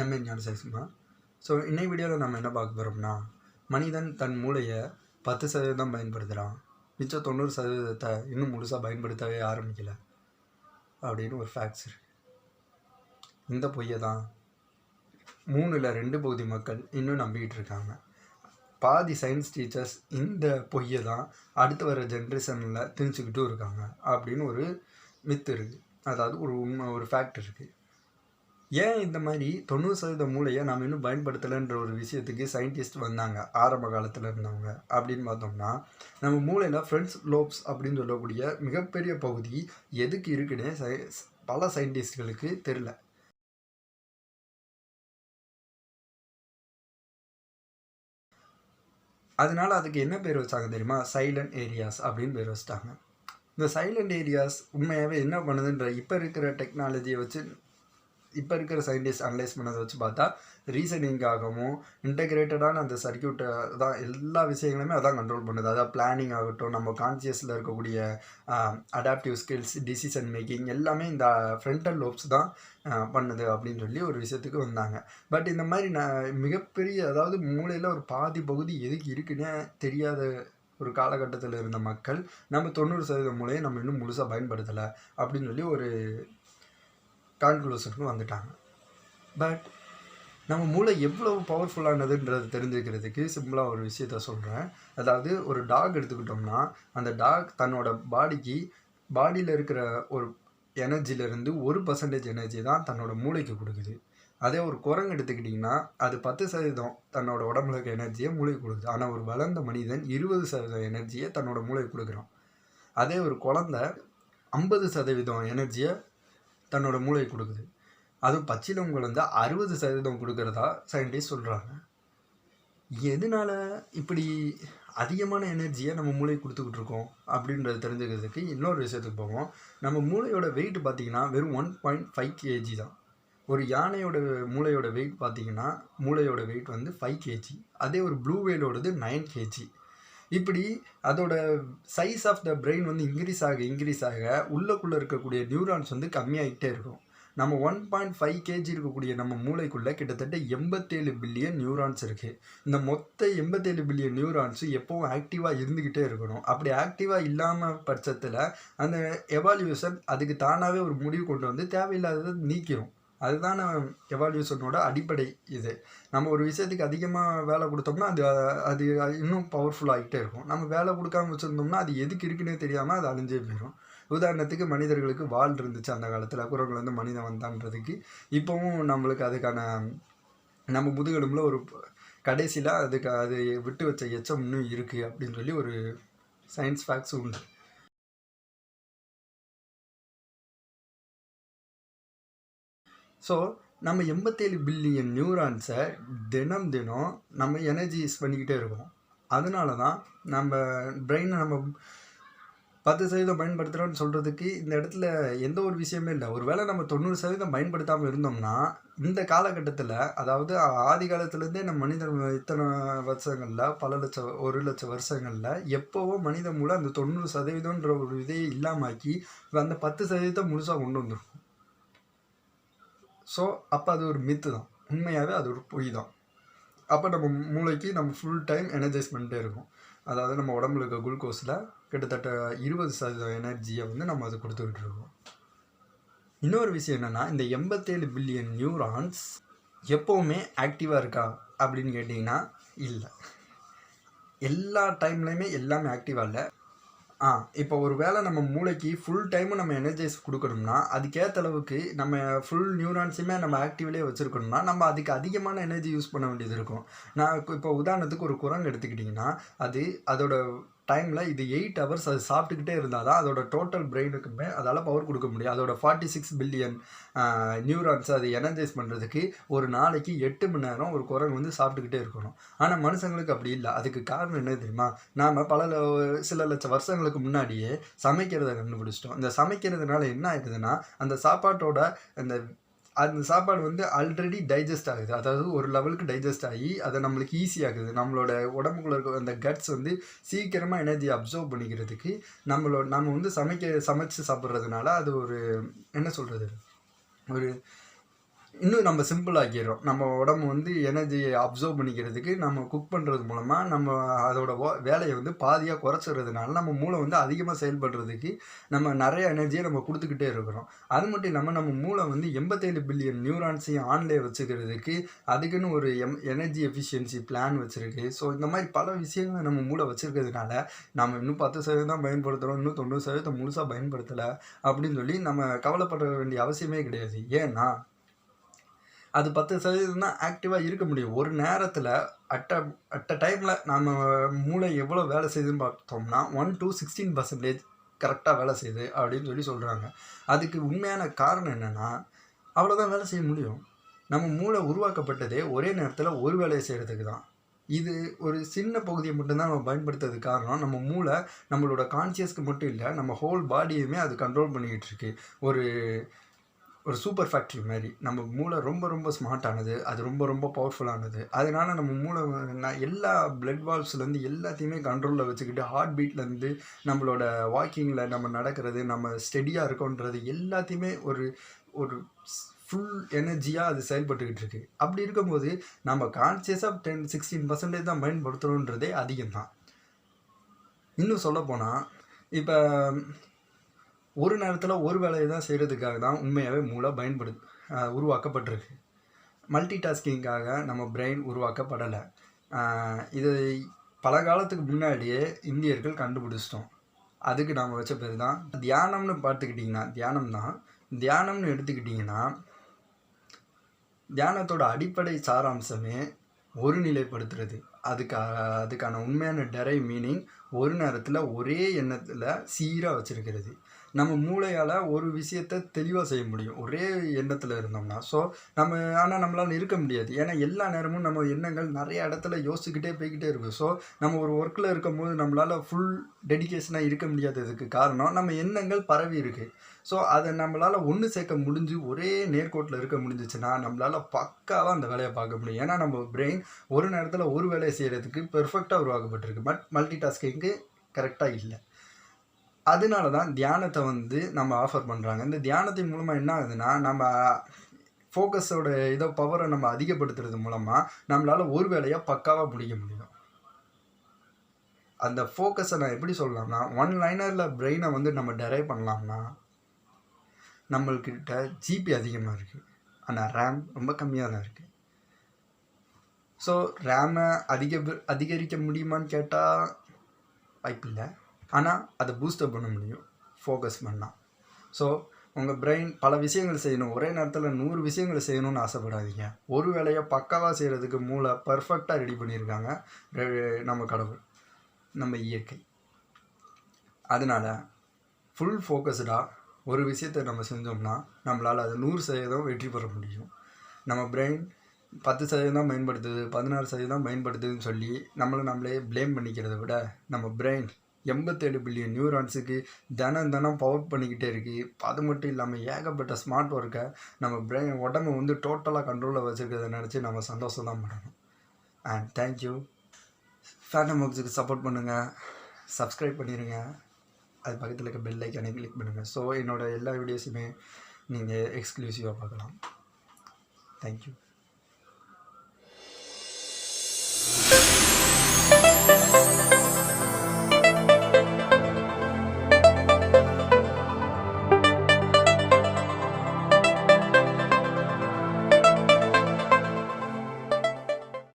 MA Gnanasekaran. So இன்னைக்கு வீடியோவில் நம்ம என்ன பார்க்க போகிறோம்னா, மனிதன் தன் மூளையை 10% பயன்படுத்துகிறான், மிச்சம் 90% இன்னும் முழுசாக பயன்படுத்தவே ஆரம்பிக்கலை அப்படின்னு ஒரு ஃபேக்ட்ஸ் இருக்குது. இந்த பொய்யை தான் 3ல் 2 பகுதி மக்கள் இன்னும் நம்பிக்கிட்டு இருக்காங்க. பாதி சயின்ஸ் டீச்சர்ஸ் இந்த பொய்யை தான் அடுத்து வர ஜென்ரேஷனில் திணிச்சுக்கிட்டும் இருக்காங்க அப்படின்னு ஒரு மித்து இருக்குது. அதாவது ஒரு உண்மை, ஒரு ஃபேக்ட் இருக்குது. ஏன் இந்த மாதிரி 90% மூளையை நம்ம இன்னும் பயன்படுத்தலைன்ற ஒரு விஷயத்துக்கு சயின்டிஸ்ட் வந்தாங்க ஆரம்ப காலத்தில் இருந்தவங்க அப்படின்னு பார்த்தோம்னா, நம்ம மூளையில் ஃப்ரண்ட் லோப்ஸ் அப்படின்னு சொல்லக்கூடிய மிகப்பெரிய பகுதி எதுக்கு இருக்குன்னு பல சயின்டிஸ்ட்களுக்கு தெரில. அதனால அதுக்கு என்ன பேர் வச்சாங்க தெரியுமா? சைலண்ட் ஏரியாஸ் அப்படின்னு பேர் வச்சிட்டாங்க. இந்த சைலண்ட் ஏரியாஸ் உண்மையாகவே என்ன பண்ணுதுன்ற இப்போ இருக்கிற டெக்னாலஜியை வச்சு, இப்போ இருக்கிற சயின்டிஸ்ட் அனலைஸ் பண்ணதை வச்சு பார்த்தா, ரீசனிங்காகவும் இன்டெகிரேட்டடான அந்த சர்க்கியூட்டை தான் எல்லா விஷயங்களுமே அதான் கண்ட்ரோல் பண்ணுது. அதாவது பிளானிங் ஆகட்டும், நம்ம கான்சியஸில் இருக்கக்கூடிய அடாப்டிவ் ஸ்கில்ஸ், டிசிஷன் மேக்கிங் எல்லாமே இந்த ஃப்ரண்டல் லோப்ஸ் தான் பண்ணுது அப்படின்னு சொல்லி ஒரு விஷயத்துக்கு வந்தாங்க. பட் இந்த மாதிரி மிகப்பெரிய, அதாவது மூளையில் ஒரு பாதி பகுதி எதுக்கு இருக்குன்னே தெரியாத ஒரு காலகட்டத்தில் இருந்த மக்கள் நம்ம 90% மூளையை நம்ம இன்னும் முழுசாக பயன்படுத்தலை அப்படின்னு சொல்லி ஒரு கான்க்ளூஷனுக்கு வந்துட்டாங்க. பட் நம்ம மூளை எவ்வளோ பவர்ஃபுல்லானதுன்றது தெரிஞ்சுக்கிறதுக்கு சிம்பிளாக ஒரு விஷயத்த சொல்கிறேன். அதாவது ஒரு டாக் எடுத்துக்கிட்டோம்னா, அந்த டாக் தன்னோட பாடியில் இருக்கிற ஒரு எனர்ஜிலேருந்து 1% எனர்ஜி தான் தன்னோட மூளைக்கு கொடுக்குது. அதே ஒரு குரங்கு எடுத்துக்கிட்டிங்கன்னா, அது 10% தன்னோட உடம்புல இருக்க எனர்ஜியை மூளைக்கு கொடுக்குது. ஆனால் ஒரு வளர்ந்த மனிதன் 20% எனர்ஜியை தன்னோட மூளைக்கு கொடுக்குறான். அதே ஒரு குழந்தை 50% எனர்ஜியை தன்னோட மூளை கொடுக்குது. அதுவும் பச்சிலம் குழந்தை 60% கொடுக்குறதா சயின்டிஸ்ட் சொல்கிறாங்க. எதனால இப்படி அதிகமான எனர்ஜியை நம்ம மூளை கொடுத்துக்கிட்டு இருக்கோம் அப்படின்றத தெரிஞ்சுக்கிறதுக்கு இன்னொரு விஷயத்துக்கு போவோம். நம்ம மூளையோட வெயிட் பார்த்திங்கன்னா வெறும் 1.5 kg தான். ஒரு யானையோட மூளையோட வெயிட் பார்த்திங்கன்னா, மூளையோட வெயிட் வந்து 5 kg. அதே ஒரு ப்ளூ வேலோடது 9 kg. இப்படி அதோட சைஸ் ஆஃப் த பிரெயின் வந்து இன்க்ரீஸ் ஆக உள்ளக்குள்ளே இருக்கக்கூடிய நியூரான்ஸ் வந்து கம்மியாகிட்டே இருக்கும். நம்ம 1.5 kg இருக்கக்கூடிய நம்ம மூளைக்குள்ளே கிட்டத்தட்ட 87 பில்லியன் நியூரான்ஸ் இருக்குது. இந்த மொத்த 87 பில்லியன் நியூரான்ஸு எப்போவும் ஆக்டிவாக இருந்துக்கிட்டே இருக்கணும். அப்படி ஆக்டிவாக இல்லாமல் பட்சத்தில் அந்த எவால்யூஷன் அதுக்கு தானாகவே ஒரு முடிவு கொண்டு வந்து தேவையில்லாததை நீக்கிடும். அதுதான் எவால்யூஷனோட அடிப்படை. இது நம்ம ஒரு விஷயத்துக்கு அதிகமாக வேலை கொடுத்தோம்னா அது இன்னும் பவர்ஃபுல்லாகிட்டே இருக்கும். நம்ம வேலை கொடுக்காம வச்சுருந்தோம்னா அது எதுக்கு இருக்குன்னே தெரியாமல் அது அழிஞ்சே போயிடும். உதாரணத்துக்கு மனிதர்களுக்கு வால் இருந்துச்சு அந்த காலத்தில், குரங்குலேருந்து மனிதன் வந்தான்றதுக்கு. இப்போவும் நம்மளுக்கு அதுக்கான நம்ம முதுகெலும்பில் ஒரு கடைசியில் அது விட்டு வச்ச எச்சம் இன்னும் இருக்குது அப்படின்னு சொல்லி ஒரு சயின்ஸ் ஃபேக்ட்ஸ் உண்டு. ஸோ நம்ம 87 பில்லியன் நியூரான்ஸை தினம் நம்ம எனர்ஜி யூஸ் பண்ணிக்கிட்டே இருக்கோம். அதனால தான் நம்ம பிரெயினை நம்ம 10% பயன்படுத்துகிறோன்னு சொல்கிறதுக்கு இந்த இடத்துல எந்த ஒரு விஷயமே இல்லை. ஒரு வேளை நம்ம 90% பயன்படுத்தாமல் இருந்தோம்னா, இந்த காலகட்டத்தில், அதாவது ஆதி காலத்துலேருந்தே நம்ம மனிதன் இத்தனை வருஷங்களில், பல லட்சம் 1 லட்சம் வருஷங்களில் எப்போவோ மனித மூளை அந்த 90%ன்ற ஒரு இதையே இல்லாமாக்கி அந்த 10% முழுசாக கொண்டு வந்துடும். ஸோ அப்போ அது ஒரு மித்து தான். உண்மையாகவே அது ஒரு பொய் தான். அப்போ நம்ம மூளைக்கு நம்ம ஃபுல் டைம் எனர்ஜைஸ் பண்ணிட்டே இருக்கும். அதாவது நம்ம உடம்புல இருக்க குளுக்கோஸில் கிட்டத்தட்ட 20% எனர்ஜியை வந்து நம்ம அதை கொடுத்துக்கிட்டு இருக்கோம். இன்னொரு விஷயம் என்னென்னா, இந்த 87 பில்லியன் நியூரான்ஸ் எப்போவுமே ஆக்டிவாக இருக்கா அப்படின்னு கேட்டிங்கன்னா இல்லை. எல்லா டைம்லையுமே எல்லாமே ஆக்டிவாக இல்லை. இப்போ ஒரு வேளை நம்ம மூளைக்கு ஃபுல் டைமும் நம்ம எனர்ஜைஸ் கொடுக்கணும்னா, அதுக்கேற்ற அளவுக்கு நம்ம ஃபுல் நியூரான்ஸுமே நம்ம ஆக்டிவ்லேயே வச்சுருக்கணும்னா, நம்ம அதுக்கு அதிகமான எனர்ஜி யூஸ் பண்ண வேண்டியது இருக்கும். நான் இப்போ உதாரணத்துக்கு ஒரு குரங்கு எடுத்துக்கிட்டிங்கன்னா, அதோட டைமில் இது 8 ஹவர்ஸ் அது சாப்பிட்டுக்கிட்டே இருந்தால் தான் அதோட டோட்டல் பிரெயினுக்குமே அதால் பவர் கொடுக்க முடியும். அதோட 46 பில்லியன் நியூரான்ஸ் அது எனர்ஜைஸ் பண்ணுறதுக்கு ஒரு நாளைக்கு 8 மணி நேரம் ஒரு குரங்கு வந்து சாப்பிட்டுக்கிட்டே இருக்கணும். ஆனால் மனுஷங்களுக்கு அப்படி இல்லை. அதுக்கு காரணம் என்ன தெரியுமா? நாம் சில லட்சம் வருஷங்களுக்கு முன்னாடியே சமைக்கிறத கண்டுபிடிச்சிட்டோம். இந்த சமைக்கிறதுனால என்ன ஆயிடுதுன்னா, அந்த சாப்பாட்டோட அந்த சாப்பாடு வந்து ஆல்ரெடி டைஜஸ்ட் ஆகுது. அதாவது ஒரு லெவலுக்கு டைஜஸ்ட் ஆகி அதை நம்மளுக்கு ஈஸியாகுது. நம்மளோட உடம்புக்குள்ள இருக்க அந்த கட்ஸ் வந்து சீக்கிரமாக எனர்ஜி அப்சர்வ் பண்ணிக்கிறதுக்கு நம்ம வந்து சமைச்சு சாப்பிட்றதுனால அது ஒரு என்ன சொல்கிறது, ஒரு இன்னும் நம்ம சிம்பிள் ஆக்கிடுறோம். நம்ம உடம்பு வந்து எனர்ஜியை அப்சர்வ் பண்ணிக்கிறதுக்கு நம்ம குக் பண்ணுறது மூலமாக நம்ம அதோட வேலையை வந்து பாதியாக குறைச்சிறதுனால நம்ம மூளை வந்து அதிகமாக செயல்படுறதுக்கு நம்ம நிறைய எனர்ஜியை நம்ம கொடுத்துக்கிட்டே இருக்கிறோம். அது மட்டும் இல்லாமல் நம்ம மூளை வந்து 87 பில்லியன் நியூரான்ஸையும் ஆன்லேயே வச்சுக்கிறதுக்கு அதுக்குன்னு ஒரு எனர்ஜி எஃபிஷியன்சி பிளான் வச்சுருக்கு. ஸோ இந்த மாதிரி பல விஷயங்களை நம்ம மூளை வச்சுருக்கிறதுனால நம்ம இன்னும் 10% தான் பயன்படுத்துகிறோம், இன்னும் 90% முழுசாக பயன்படுத்தலை அப்படின்னு சொல்லி நம்ம கவலைப்பட வேண்டிய அவசியமே கிடையாது. ஏன்னா அது 10% தான் ஆக்டிவாக இருக்க முடியும். ஒரு நேரத்தில் அட் அ டைமில் நம்ம மூளை எவ்வளோ வேலை செய்யுதுன்னு பார்த்தோம்னா 1 to 16% கரெக்டாக வேலை செய்யுது அப்படின்னு சொல்லி சொல்கிறாங்க. அதுக்கு உண்மையான காரணம் என்னென்னா அவ்வளோதான் வேலை செய்ய முடியும். நம்ம மூளை உருவாக்கப்பட்டதே ஒரே நேரத்தில் ஒரு வேலையை செய்கிறதுக்கு தான். இது ஒரு சின்ன பகுதியை மட்டும்தான் நம்ம பயன்படுத்துறதுக்கு காரணம் நம்ம மூளை நம்மளோட கான்சியஸ்க்கு மட்டும் இல்லை, நம்ம ஹோல் பாடியுமே அது கண்ட்ரோல் பண்ணிக்கிட்டு இருக்கு. ஒரு சூப்பர் ஃபேக்ட்ரி மாதிரி நம்ம மூளை ரொம்ப ரொம்ப ஸ்மார்ட்டானது, அது ரொம்ப ரொம்ப பவர்ஃபுல்லானது. அதனால் நம்ம மூளை எல்லா பிளட் வால்வ்ஸ்லேருந்து எல்லாத்தையுமே கண்ட்ரோலில் வச்சுக்கிட்டு ஹார்ட் பீட்லேருந்து நம்மளோட வாக்கிங்கில் நம்ம நடக்கிறது, நம்ம ஸ்டெடியாக இருக்கோன்றது எல்லாத்தையுமே ஒரு ஒரு ஃபுல் எனர்ஜியாக அது செயல்பட்டுக்கிட்டு இருக்கு. அப்படி இருக்கும்போது நம்ம கான்சியஸாக 16% தான் பயன்படுத்துகிறோன்றதே அதிகம்தான். இன்னும் சொல்லப்போனால் இப்போ ஒரு நேரத்தில் ஒரு வேலையை தான் செய்கிறதுக்காக தான் உண்மையாகவே மூளை உருவாக்கப்பட்டிருக்கு. மல்டி டாஸ்கிங்காக நம்ம பிரெயின் உருவாக்கப்படலை. இது பல காலத்துக்கு முன்னாடியே இந்தியர்கள் கண்டுபிடிச்சிட்டோம். அதுக்கு நாம் வச்ச பேர் தான் தியானம்னு பார்த்துக்கிட்டிங்கன்னா தியானம்னு எடுத்துக்கிட்டிங்கன்னா தியானத்தோட அடிப்படை சாராம்சமே ஒருநிலைப்படுத்துறது. அதுக்கான உண்மையான டெரைவ் மீனிங் ஒரு நேரத்தில் ஒரே எண்ணத்தில் சீராக வச்சுருக்கிறது. நம்ம மூளையால் ஒரு விஷயத்தை தெளிவாக செய்ய முடியும் ஒரே எண்ணத்தில் இருந்தோம்னா. ஸோ ஆனால் நம்மளால் இருக்க முடியாது. ஏன்னா எல்லா நேரமும் நம்ம எண்ணங்கள் நிறைய இடத்துல யோசிச்சுக்கிட்டே போய்கிட்டே இருக்கும். ஸோ நம்ம ஒரு ஒர்க்கில் இருக்கும்போது நம்மளால் ஃபுல் டெடிக்கேஷனாக இருக்க முடியாததுக்கு காரணம் நம்ம எண்ணங்கள் பரவி இருக்குது. ஸோ அதை நம்மளால் ஒன்று சேர்க்க முடிஞ்சு ஒரே நேர்கோட்டில் இருக்க முடிஞ்சிச்சுன்னா நம்மளால் பக்காவாக அந்த வேலையை பார்க்க முடியும். ஏன்னா நம்ம பிரெயின் ஒரு நேரத்தில் ஒரு வேலையை செய்கிறதுக்கு பெர்ஃபெக்டாக உருவாக்கப்பட்டிருக்கு. பட் மல்டி டாஸ்கிங்க்கு கரெக்டாக இல்லை. அதனால தான் தியானத்தை வந்து நம்ம ஆஃபர் பண்ணுறாங்க. இந்த தியானத்தின் மூலமாக என்ன ஆகுதுன்னா நம்ம ஃபோக்கஸோட பவரை நம்ம அதிகப்படுத்துறது மூலமாக நம்மளால் ஒரு வேலையை பக்காவாக முடிக்க முடியும். அந்த ஃபோக்கஸை நான் எப்படி சொல்லலாம்னா ஒன் லைனரில் பிரெயினை வந்து நம்ம டெரைவ் பண்ணலாம்னா நம்மள்கிட்ட ஜிபி அதிகமாக இருக்குது, ஆனால் ரேம் ரொம்ப கம்மியாக தான் இருக்குது. ஸோ ரேமை அதிகரிக்க முடியுமான்னு கேட்டால் வாய்ப்பில்லை. ஆனால் அதை பூஸ்டப் பண்ண முடியும் ஃபோக்கஸ் பண்ணால். ஸோ உங்கள் பிரெயின் பல விஷயங்கள் செய்யணும், ஒரே நேரத்தில் 100 விஷயங்கள் செய்யணும்னு ஆசைப்படாதீங்க. ஒரு வேலையை பக்காவாக செய்கிறதுக்கு மூளை பர்ஃபெக்டாக ரெடி பண்ணியிருக்காங்க நம்ம கடவுள், நம்ம இயற்கை. அதனால் ஃபுல் ஃபோக்கஸ்டாக ஒரு விஷயத்தை நம்ம செஞ்சோம்னா நம்மளால் அது 100% வெற்றி பெற முடியும். நம்ம பிரெயின் 10% தான் பயன்படுத்துது, 16% பயன்படுத்துதுன்னு சொல்லி நம்மளே ப்ளேம் பண்ணிக்கிறத விட நம்ம பிரெயின் 87 பில்லியன் நியூரான்ஸுக்கு தினம் பவர் பண்ணிக்கிட்டே இருக்குது. அது மட்டும் இல்லாமல் ஏகப்பட்ட ஸ்மார்ட் ஒர்க்கை நம்ம பிரெயின் உடம்பு வந்து டோட்டலாக கண்ட்ரோலில் வச்சுருக்கிறத நினச்சி நம்ம சந்தோஷம் தான் பண்ணணும். And thank you. ஃபேண்டம் பாக்ஸுக்கு சப்போர்ட் பண்ணுங்கள், சப்ஸ்கிரைப் பண்ணிடுங்க, அது பக்கத்தில் இருக்க பெல் ஐக்கானே கிளிக் பண்ணுங்கள். ஸோ என்னோடய எல்லா வீடியோஸுமே நீங்கள் எக்ஸ்க்ளூசிவாக பார்க்கலாம். தேங்க்யூ.